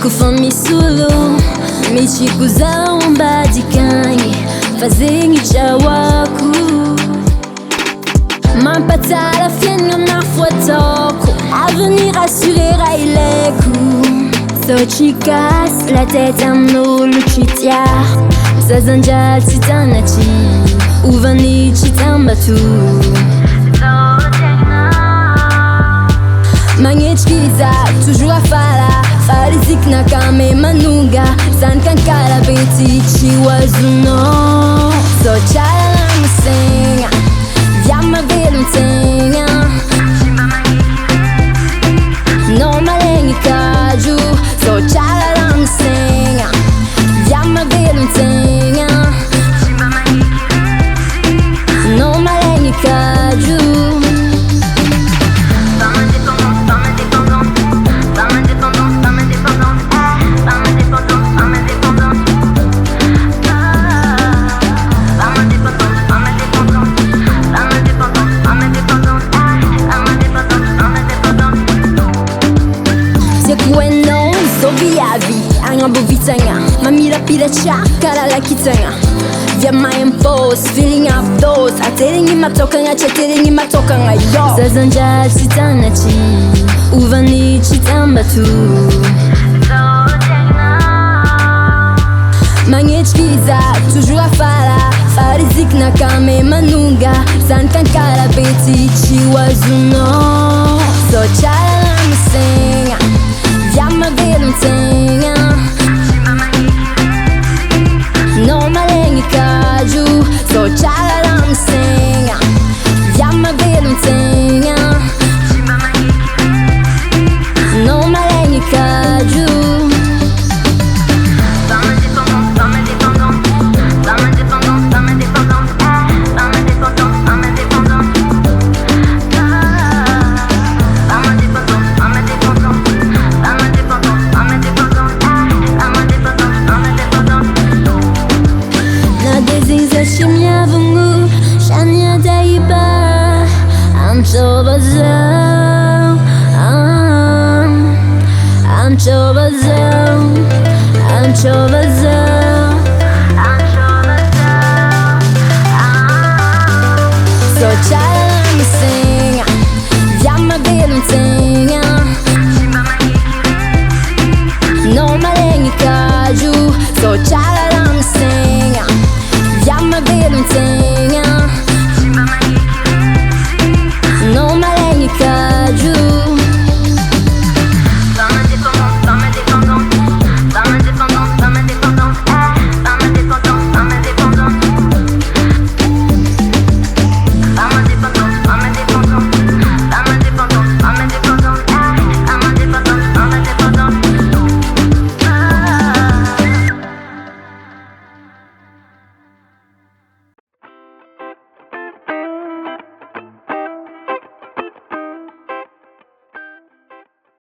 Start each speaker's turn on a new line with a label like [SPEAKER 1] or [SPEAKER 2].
[SPEAKER 1] Kufami sulu michikuza umbadikanyi fazengi chawaku mampatala fienga na fuatoko avenir assuré raileku so chikas la tête amno luchitia sazanja titanachi uvani chitambatu Magnichkiza, toujours à fala Falizik nakame manunga San kankala beti chiwazuno So chala musenga Vyama veluntenga No malengi kaju So chala musenga Vyama veluntenga No malengi kaju Mamira pila chakara la kitanga Via my impose, feeling of those Ateringi matokanga, chateringi matokanga yo Sazanja chitanachi, uvani chitambatu Magnichkiza, toujours à fala Farizik nakame manunga San kankara beti chiwazuno So chala musenga Vyama veluntenga No malengi kaju So chala musenga Vyama veluntenga No malengi kaju CHANIA DAHIBA I'm So chala musenga Vyama veluntenga